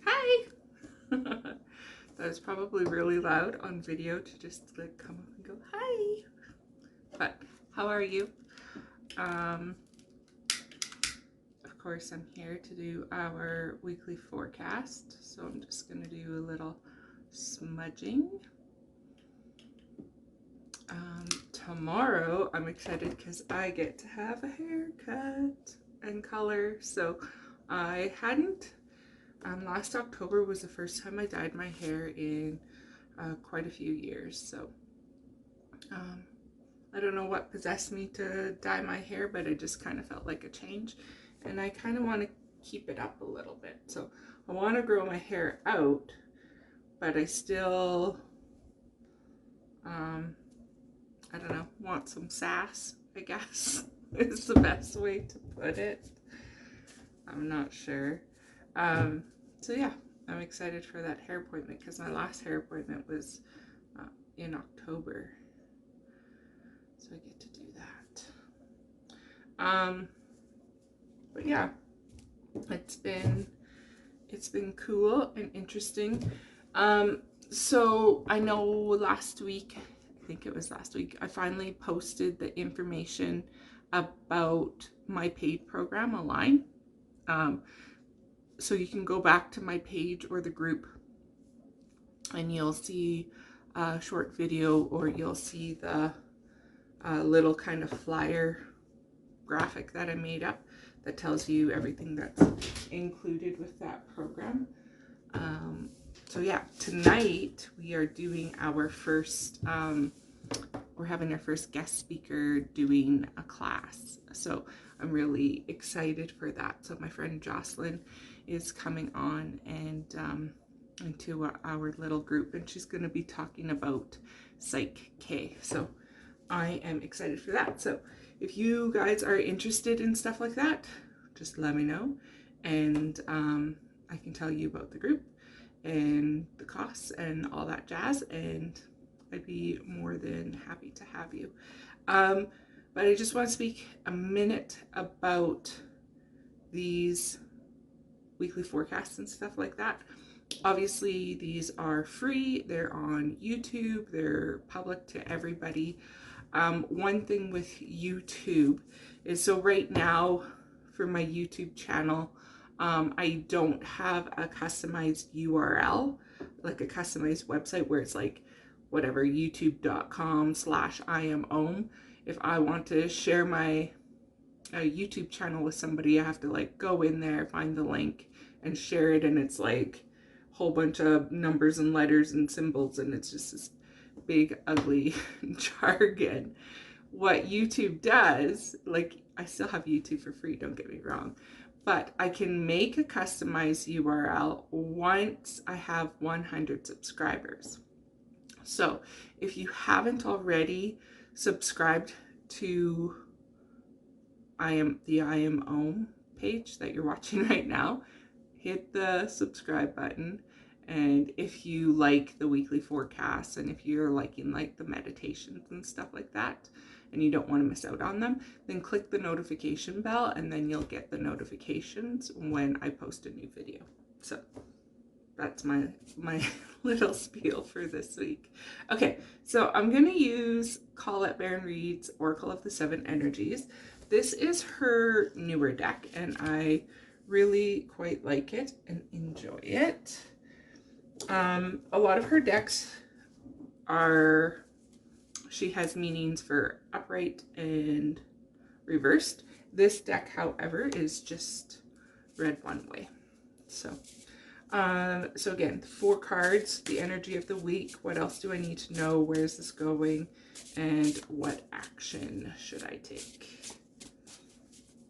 Hi! That was probably really loud on video to just like come up and go, hi! But how are you? Um, of course, I'm here to do our weekly forecast. So I'm just going to do a little smudging. Tomorrow, I'm excited because I get to have a haircut and color. So I hadn't. Last October was the first time I dyed my hair in quite a few years. So um, I don't know what possessed me to dye my hair, but it just kind of felt like a change. And I kind of want to keep it up a little bit. So I want to grow my hair out, but I still, I don't know, want some sass, I guess, is the best way to put it. I'm not sure. So yeah, I'm excited for that hair appointment because my last hair appointment was in October. So I get to do that. But yeah, it's been cool and interesting. So I know last week, I think it was last week, I finally posted the information about my paid program online. So you can go back to my page or the group and you'll see a short video, or you'll see the little kind of flyer graphic that I made up that tells you everything that's included with that program. So yeah, tonight we are doing our first, we're having our first guest speaker doing a class. So I'm really excited for that. So my friend Jocelyn is coming on and into our little group, and she's going to be talking about Psych K. So I am excited for that. So if you guys are interested in stuff like that, just let me know, and I can tell you about the group and the costs and all that jazz, and I'd be more than happy to have you. But I just want to speak a minute about these weekly forecasts and stuff like that. Obviously, these are free. They're on YouTube. They're public to everybody. One thing with YouTube is, so right now for my YouTube channel, I don't have a customized URL, like a customized website where it's like whatever, youtube.com/IamOhm. If I want to share my YouTube channel with somebody, I have to like go in there, find the link and share it, and it's like a whole bunch of numbers and letters and symbols, and it's just this big ugly jargon. What YouTube does, like, I still have YouTube for free, don't get me wrong, but I can make a customized URL once I have 100 subscribers. So if you haven't already subscribed to I Am Ohm page that you're watching right now, hit the subscribe button. And if you like the weekly forecasts, and if you're liking like the meditations and stuff like that, and you don't want to miss out on them, then click the notification bell, and then you'll get the notifications when I post a new video. So that's my little spiel for this week. Okay, so I'm gonna use Colette Baron-Reid's Oracle of the Seven Energies. This is her newer deck, and I really quite like it and enjoy it. A lot of her decks are, she has meanings for upright and reversed. This deck, however, is just read one way. So again, 4 cards, the energy of the week. What else do I need to know? Where is this going? And what action should I take?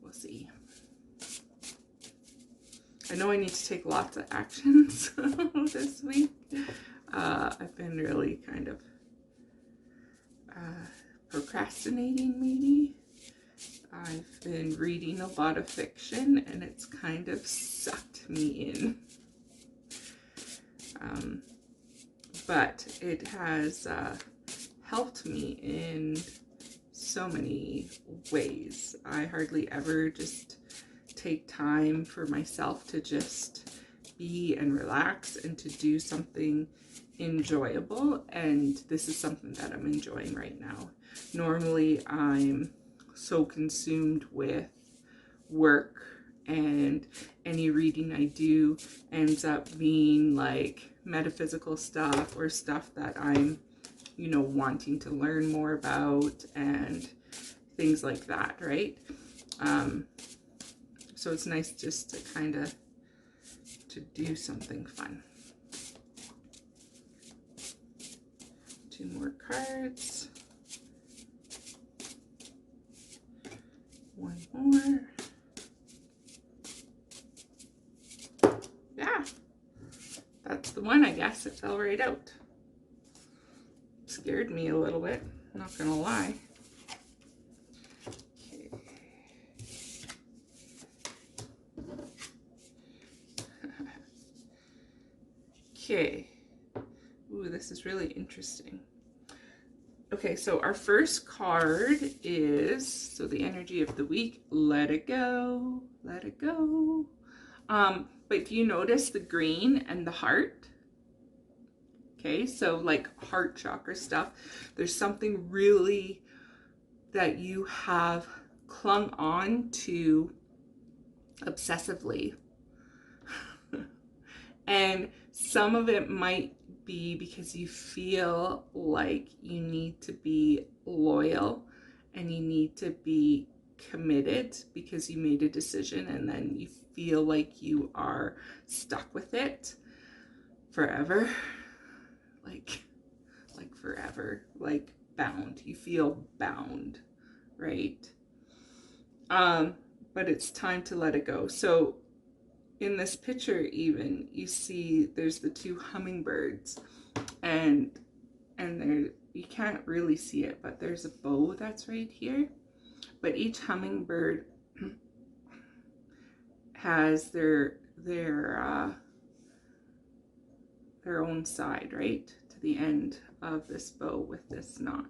We'll see. I know I need to take lots of actions this week. I've been really kind of procrastinating, maybe. I've been reading a lot of fiction, and it's kind of sucked me in. But it has helped me in so many ways. I hardly ever just take time for myself to just be and relax and to do something enjoyable. And this is something that I'm enjoying right now. Normally, I'm so consumed with work, and any reading I do ends up being like metaphysical stuff or stuff that I'm, you know, wanting to learn more about and things like that, right? So it's nice just to kind of to do something fun. 2 more cards. 1 more. Yeah, that's the one, I guess. It fell right out. Scared me a little bit, not gonna lie. Okay. Ooh, this is really interesting. Okay, so our first card is, so the energy of the week, let it go, let it go. But do you notice the green and the heart? Okay, so like heart chakra stuff, there's something really that you have clung on to obsessively. And some of it might be because you feel like you need to be loyal and you need to be committed because you made a decision, and then you feel like you are stuck with it forever. Like forever, like bound. You feel bound, right? But it's time to let it go. So in this picture, even you see there's the 2 hummingbirds, and there, you can't really see it, but there's a bow that's right here. But each hummingbird has their own side, right, to the end of this bow with this knot.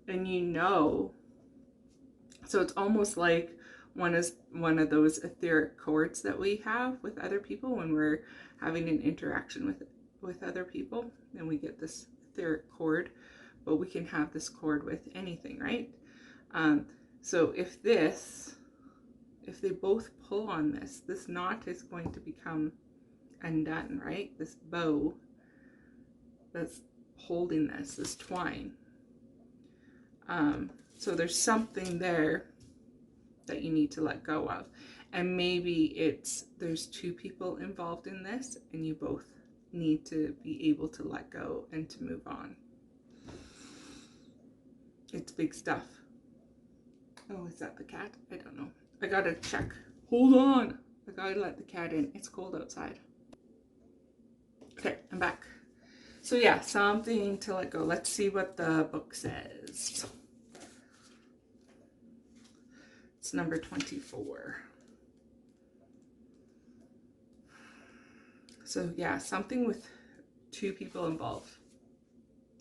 And you know, so it's almost like one of those etheric chords that we have with other people when we're having an interaction with other people, and we get this etheric chord. But we can have this chord with anything, right? So if they both pull on this knot is going to become undone, right? This bow that's holding this twine. So there's something there that you need to let go of. And maybe there's 2 people involved in this, and you both need to be able to let go and to move on. It's big stuff. Oh, is that the cat? I don't know. I gotta check. Hold on. I gotta let the cat in. It's cold outside. Okay, I'm back. So yeah, something to let go. Let's see what the book says. It's number 24. So yeah, something with 2 people involved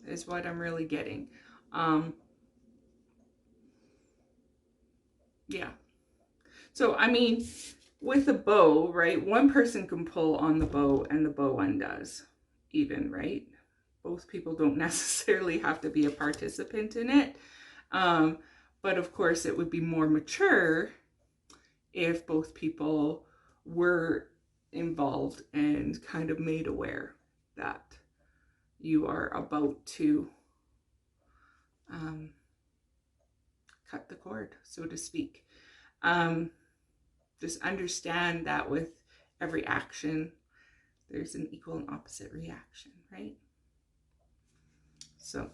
is what I'm really getting. Yeah. So, I mean, with a bow, right, one person can pull on the bow and the bow undoes even, right? Both people don't necessarily have to be a participant in it. But of course, it would be more mature if both people were involved and kind of made aware that you are about to cut the cord, so to speak. Just understand that with every action, there's an equal and opposite reaction, right? So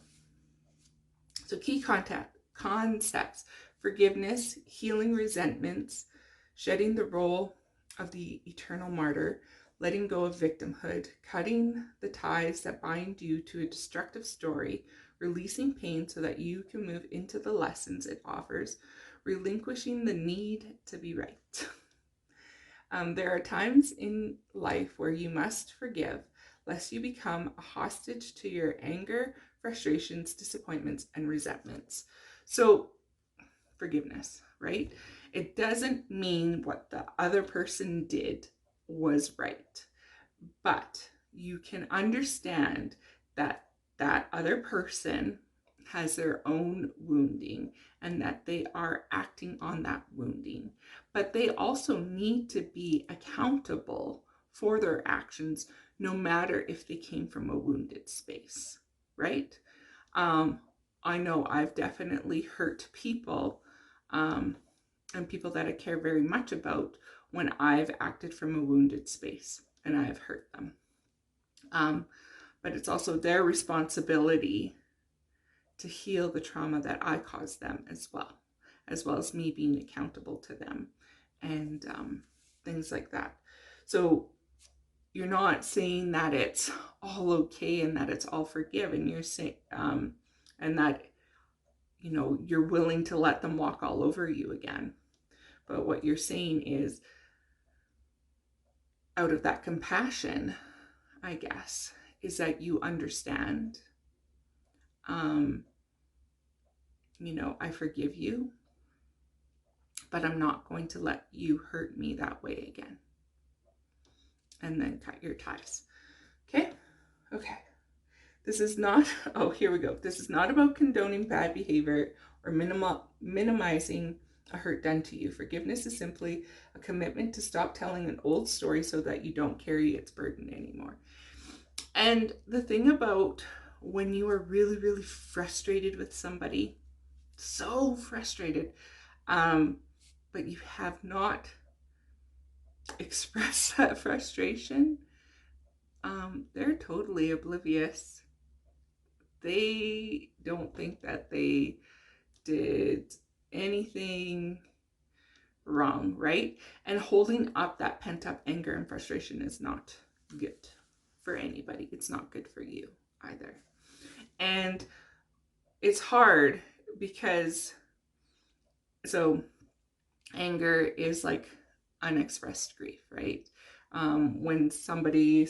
key concepts: forgiveness, healing resentments, shedding the role of the eternal martyr, letting go of victimhood, cutting the ties that bind you to a destructive story, releasing pain so that you can move into the lessons it offers, relinquishing the need to be right. There are times in life where you must forgive, lest you become a hostage to your anger, frustrations, disappointments, and resentments. So, forgiveness, right? It doesn't mean what the other person did was right. But you can understand that that other person has their own wounding and that they are acting on that wounding. But they also need to be accountable for their actions, no matter if they came from a wounded space, right? I know I've definitely hurt people, and people that I care very much about, when I've acted from a wounded space and I've hurt them. But it's also their responsibility to heal the trauma that I caused them as well as me being accountable to them, and things like that. So you're not saying that it's all okay and that it's all forgiven. You're saying, and that, you know, you're willing to let them walk all over you again. But what you're saying is, out of that compassion, I guess, is that you understand, you know, I forgive you, but I'm not going to let you hurt me that way again. And then cut your ties. Okay? Okay. This is not, oh, here we go. This is not about condoning bad behavior or minimizing a hurt done to you. Forgiveness is simply a commitment to stop telling an old story so that you don't carry its burden anymore. And the thing about when you are really, really frustrated with somebody, so frustrated, but you have not expressed that frustration, they're totally oblivious. They don't think that they did anything wrong, right? And holding up that pent-up anger and frustration is not good for anybody. It's not good for you either. And it's hard because, so anger is like unexpressed grief, right? When somebody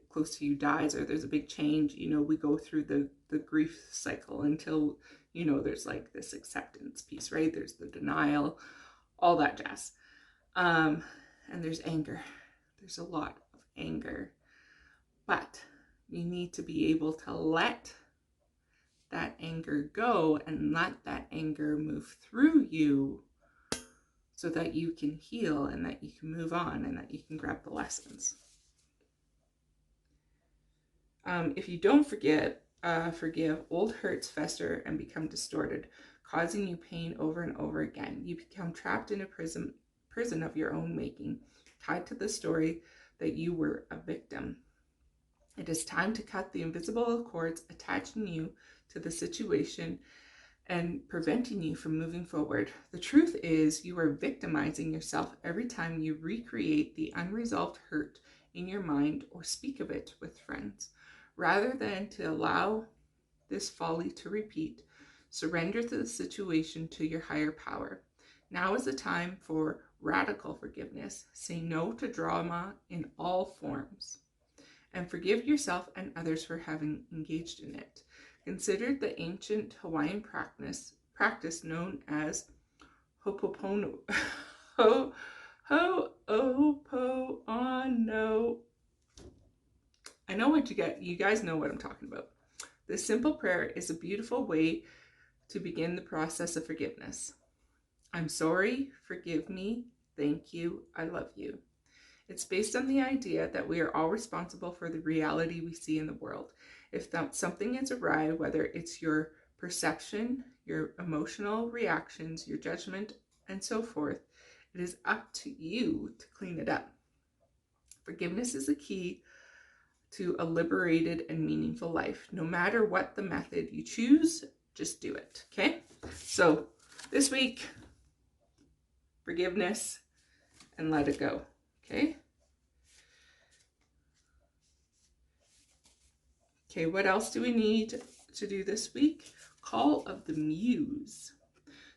close to you dies, or there's a big change, you know, we go through the grief cycle until, you know, there's like this acceptance piece, right? There's the denial, all that jazz. And there's anger. There's a lot of anger. But you need to be able to let that anger go and let that anger move through you, so that you can heal and that you can move on and that you can grab the lessons. If you don't forgive, old hurts fester and become distorted, causing you pain over and over again. You become trapped in a prison of your own making, tied to the story that you were a victim. It is time to cut the invisible cords attaching you to the situation and preventing you from moving forward. The truth is, you are victimizing yourself every time you recreate the unresolved hurt in your mind or speak of it with friends. Rather than to allow this folly to repeat, surrender to the situation to your higher power. Now is the time for radical forgiveness. Say no to drama in all forms, and forgive yourself and others for having engaged in it. Consider the ancient Hawaiian practice known as Ho'oponopono. I know what you get. You guys know what I'm talking about. This simple prayer is a beautiful way to begin the process of forgiveness. I'm sorry, forgive me, thank you, I love you. It's based on the idea that we are all responsible for the reality we see in the world. If something is awry, whether it's your perception, your emotional reactions, your judgment, and so forth, it is up to you to clean it up. Forgiveness is the key to a liberated and meaningful life. No matter what the method you choose, just do it, okay? So this week, forgiveness and let it go, okay? Okay, what else do we need to do this week? Call of the Muse.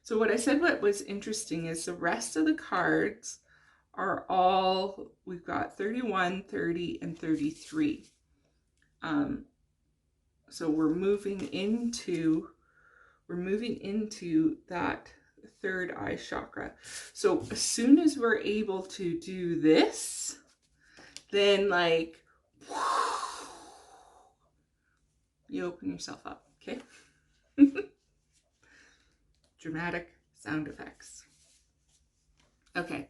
So what I said, what was interesting is the rest of the cards are all, we've got 31, 30, and 33. So we're moving into that third eye chakra. So as soon as we're able to do this, then like you open yourself up, okay? Dramatic sound effects. Okay.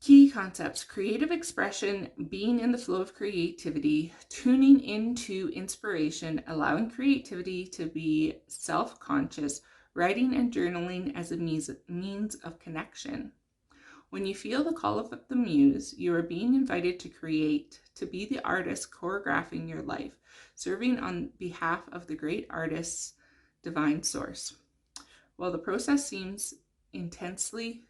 Key concepts: creative expression, being in the flow of creativity, tuning into inspiration, allowing creativity to be self-conscious, writing and journaling as a means of connection. When you feel the call of the muse, you are being invited to create, to be the artist choreographing your life, serving on behalf of the great artist's divine source. While the process seems intensely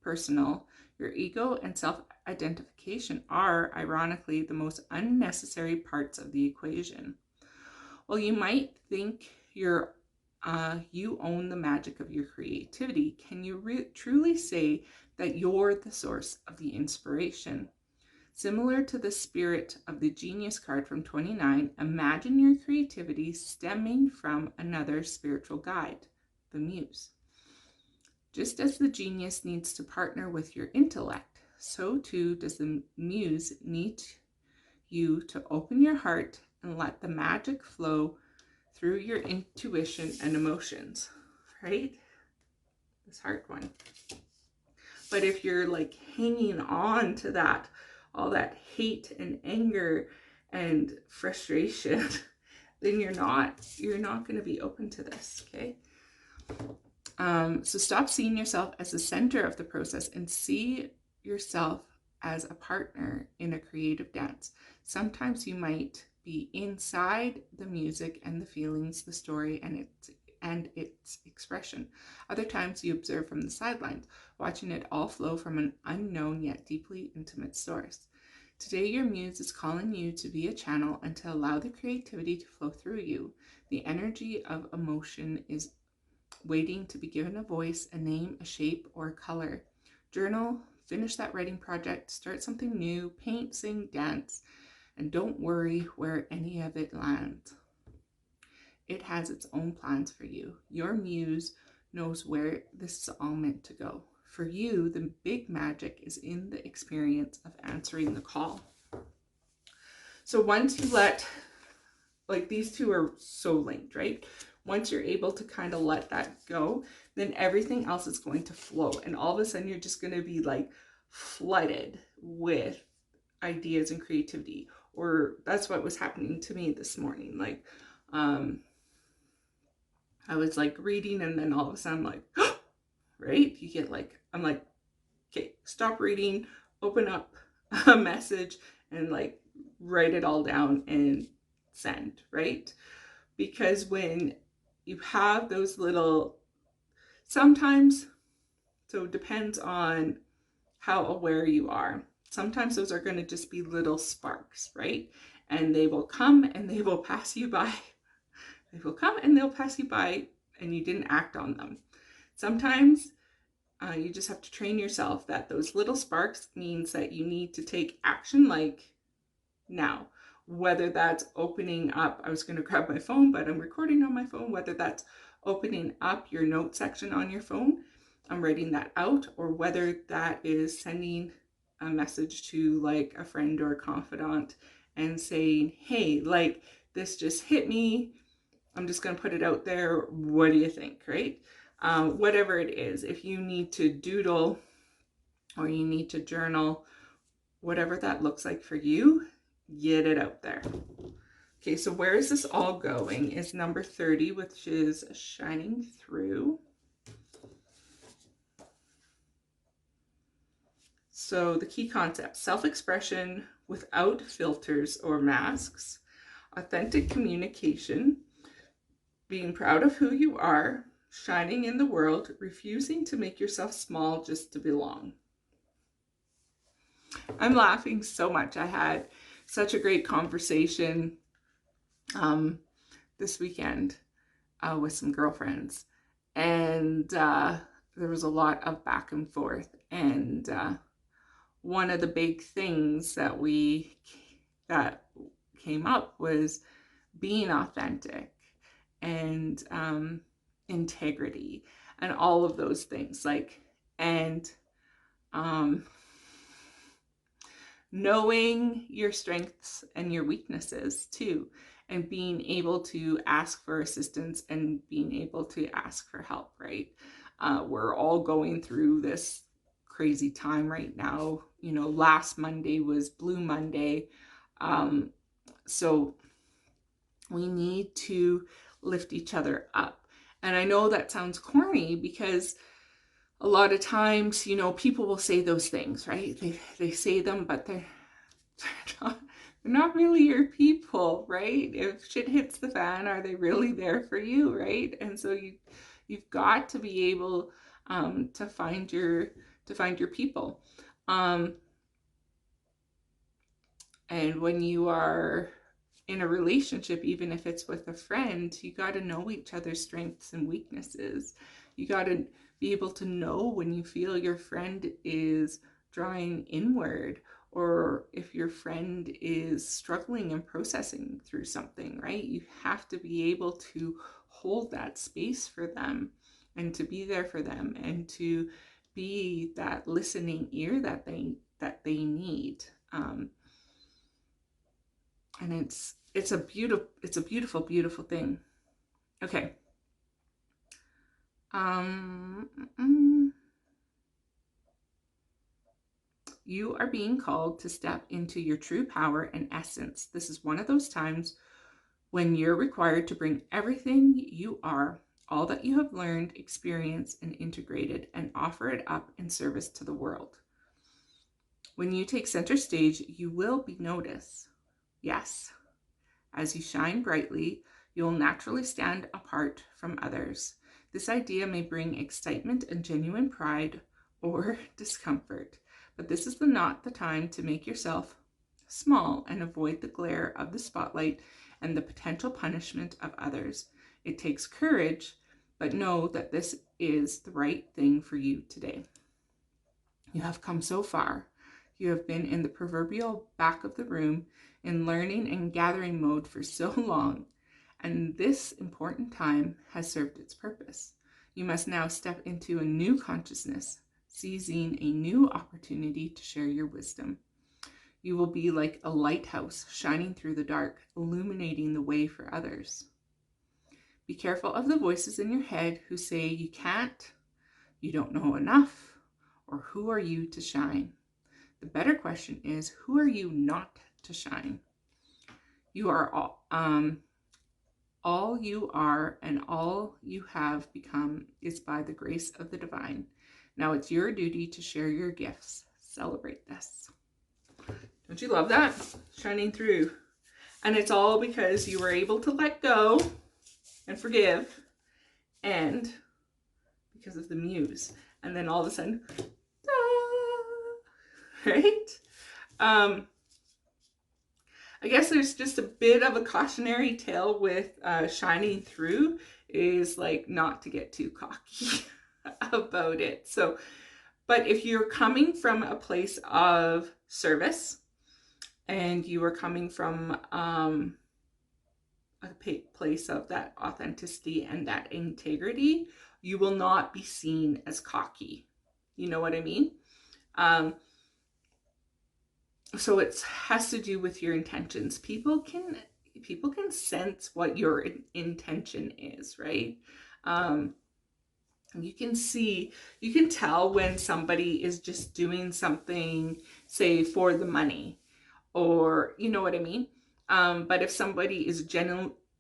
personal, your ego and self-identification are, ironically, the most unnecessary parts of the equation. While you might think you own the magic of your creativity, can you truly say that you're the source of the inspiration? Similar to the spirit of the genius card from 29, imagine your creativity stemming from another spiritual guide, the muse. Just as the genius needs to partner with your intellect, so too does the muse need you to open your heart and let the magic flow through your intuition and emotions, right? This hard one. But if you're like hanging on to that, all that hate and anger and frustration, then you're not going to be open to this, okay? So stop seeing yourself as the center of the process and see yourself as a partner in a creative dance. Sometimes you might be inside the music and the feelings, the story, and its expression. Other times you observe from the sidelines, watching it all flow from an unknown yet deeply intimate source. Today, your muse is calling you to be a channel and to allow the creativity to flow through you. The energy of emotion is waiting to be given a voice, a name, a shape, or a color. Journal, finish that writing project, start something new, paint, sing, dance, and don't worry where any of it lands. It has its own plans for you. Your muse knows where this is all meant to go. For you, the big magic is in the experience of answering the call. So once you let, like, these two are so linked, right? Once you're able to kind of let that go, then everything else is going to flow. And all of a sudden, you're just going to be like flooded with ideas and creativity. Or that's what was happening to me this morning. Like, I was like reading, and then all of a sudden, I'm like, right? You get like, I'm like, okay, stop reading, open up a message, and like write it all down and send, right? Because when you have those little, sometimes, so it depends on how aware you are. Sometimes those are going to just be little sparks, right? And they will come and they will pass you by. They will come and they'll pass you by, and you didn't act on them. Sometimes you just have to train yourself that those little sparks means that you need to take action, like now. Whether that's opening up, I was going to grab my phone, but I'm recording on my phone. Whether that's opening up your note section on your phone, I'm writing that out, or whether that is sending a message to like a friend or a confidant and saying, hey, like this just hit me. I'm just going to put it out there. What do you think, right? Whatever it is, if you need to doodle or you need to journal, whatever that looks like for you, get it out there. Okay, so where is this all going is number 30, which is shining through. So the key concepts: self-expression without filters or masks, authentic communication, being proud of who you are, shining in the world, refusing to make yourself small just to belong. I'm laughing so much. I had such a great conversation this weekend with some girlfriends, and there was a lot of back and forth. And one of the big things that came up was being authentic and integrity and all of those things. Like, and knowing your strengths and your weaknesses too, and being able to ask for assistance and being able to ask for help, right? We're all going through this crazy time right now. You know, last Monday was Blue Monday. So we need to lift each other up. And I know that sounds corny because a lot of times, you know, people will say those things, right? They say them, but they're not really your people, right? If shit hits the fan, are they really there for you, right? And so you've got to be able to find your people. And when you are in a relationship, even if it's with a friend, you got to know each other's strengths and weaknesses. You got to be able to know when you feel your friend is drawing inward, or if your friend is struggling and processing through something, right? You have to be able to hold that space for them and to be there for them and to be that listening ear that they need. And it's a beautiful thing. Okay. You are being called to step into your true power and essence. This is one of those times when you're required to bring everything you are, all that you have learned, experienced, and integrated, and offer it up in service to the world. When you take center stage, you will be noticed. Yes. As you shine brightly, you'll naturally stand apart from others. This idea may bring excitement and genuine pride or discomfort, but this is not the time to make yourself small and avoid the glare of the spotlight and the potential punishment of others. It takes courage, but know that this is the right thing for you today. You have come so far. You have been in the proverbial back of the room in learning and gathering mode for so long, and this important time has served its purpose. You must now step into a new consciousness, seizing a new opportunity to share your wisdom. You will be like a lighthouse shining through the dark, illuminating the way for others. Be careful of the voices in your head who say you can't, you don't know enough, or who are you to shine? The better question is, who are you not to shine? You are all you are, and all you have become is by the grace of the divine. Now it's your duty to share your gifts. Celebrate this. Don't you love that? Shining through. And it's all because you were able to let go and forgive, and because of the muse. And then all of a sudden, right? I guess there's just a bit of a cautionary tale with shining through, is like not to get too cocky about it. So, but if you're coming from a place of service and you are coming from a place of that authenticity and that integrity, you will not be seen as cocky. You know what I mean? So it has to do with your intentions. People can sense what your intention is, right? You can tell when somebody is just doing something, say, for the money, or you know what I mean? But if somebody is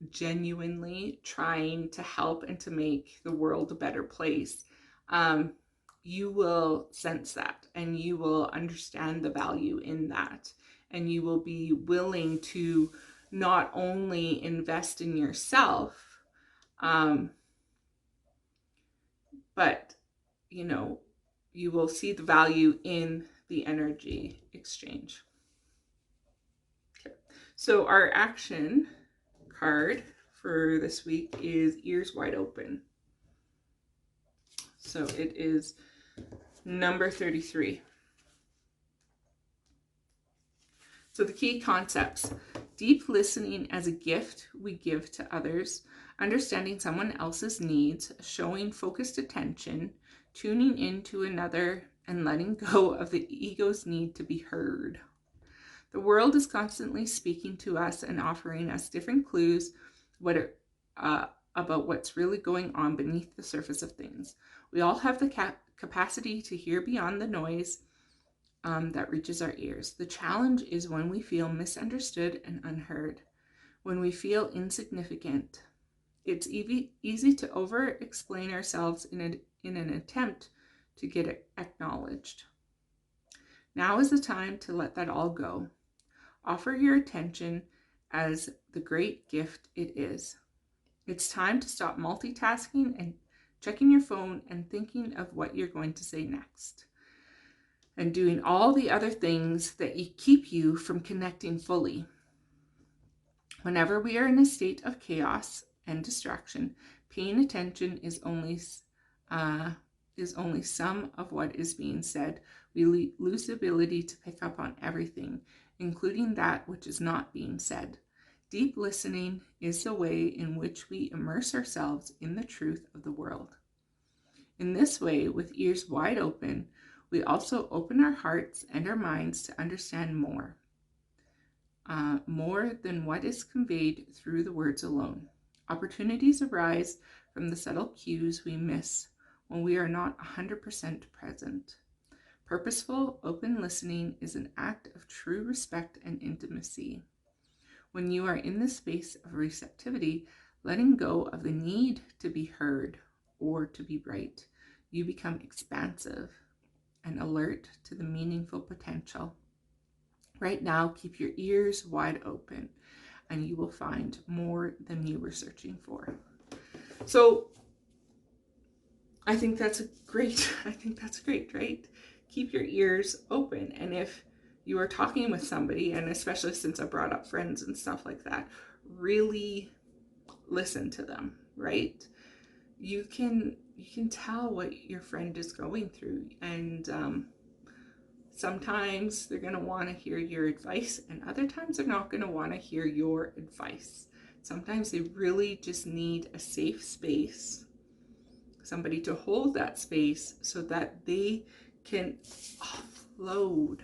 genuinely trying to help and to make the world a better place, you will sense that, and you will understand the value in that, and you will be willing to not only invest in yourself, but you will see the value in the energy exchange. Okay. So our action card for this week is Ears Wide Open. So it is number 33. So the key concepts: deep listening as a gift we give to others, understanding someone else's needs, showing focused attention, tuning into another and letting go of the ego's need to be heard. The world is constantly speaking to us and offering us different clues about what's really going on beneath the surface of things. We all have the capacity to hear beyond the noise that reaches our ears. The challenge is when we feel misunderstood and unheard, when we feel insignificant. It's easy to over-explain ourselves in an attempt to get it acknowledged. Now is the time to let that all go. Offer your attention as the great gift it is. It's time to stop multitasking and checking your phone and thinking of what you're going to say next, and doing all the other things that keep you from connecting fully. Whenever we are in a state of chaos and distraction, paying attention is only some of what is being said. We lose the ability to pick up on everything, including that which is not being said. Deep listening is the way in which we immerse ourselves in the truth of the world. In this way, with ears wide open, we also open our hearts and our minds to understand more than what is conveyed through the words alone. Opportunities arise from the subtle cues we miss when we are not 100% present. Purposeful, open listening is an act of true respect and intimacy. When you are in the space of receptivity, letting go of the need to be heard or to be right, you become expansive and alert to the meaningful potential. Right now, keep your ears wide open and you will find more than you were searching for. So I think that's great, right? Keep your ears open. And if you are talking with somebody, and especially since I brought up friends and stuff like that, really listen to them, right? You can tell what your friend is going through, and sometimes they're going to want to hear your advice, and other times they're not going to want to hear your advice. Sometimes they really just need a safe space, somebody to hold that space so that they can offload,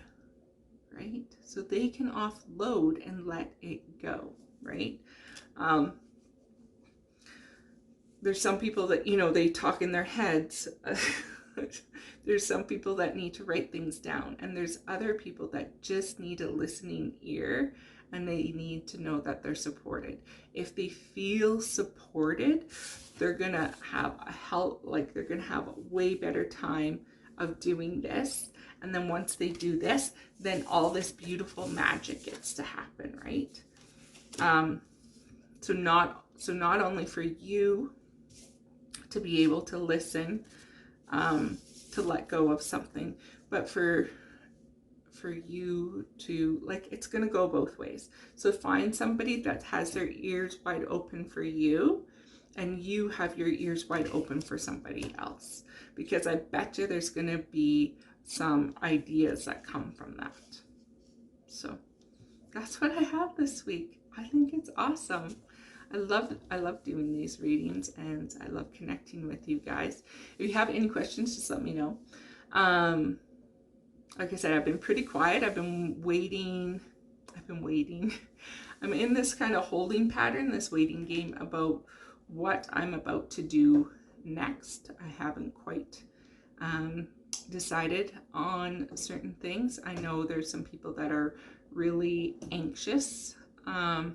right? So they can offload and let it go, right? There's some people that, they talk in their heads. There's some people that need to write things down, and there's other people that just need a listening ear, and they need to know that they're supported. If they feel supported, they're gonna have they're gonna have a way better time of doing this. And then once they do this, then all this beautiful magic gets to happen, right? So not only for you to be able to listen, to let go of something, but for you to, it's going to go both ways. So find somebody that has their ears wide open for you, and you have your ears wide open for somebody else, because I bet you there's going to be some ideas that come from that. So that's what I have this week. I think it's awesome. I love doing these readings, and I love connecting with you guys. If you have any questions, just let me know. Like I said, I've been pretty quiet. I've been waiting. I'm in this kind of holding pattern, this waiting game about what I'm about to do next. I haven't quite decided on certain things. I know there's some people that are really anxious. I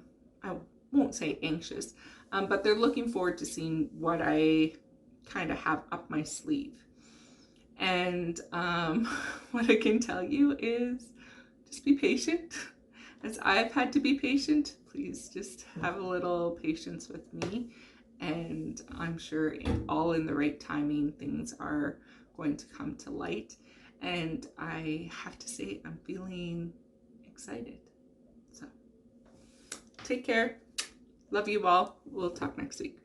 won't say anxious, but they're looking forward to seeing what I kind of have up my sleeve. And what I can tell you is just be patient. As I've had to be patient, please just have a little patience with me. And I'm sure all in the right timing, things are going to come to light. And I have to say, I'm feeling excited. So take care. Love you all. We'll talk next week.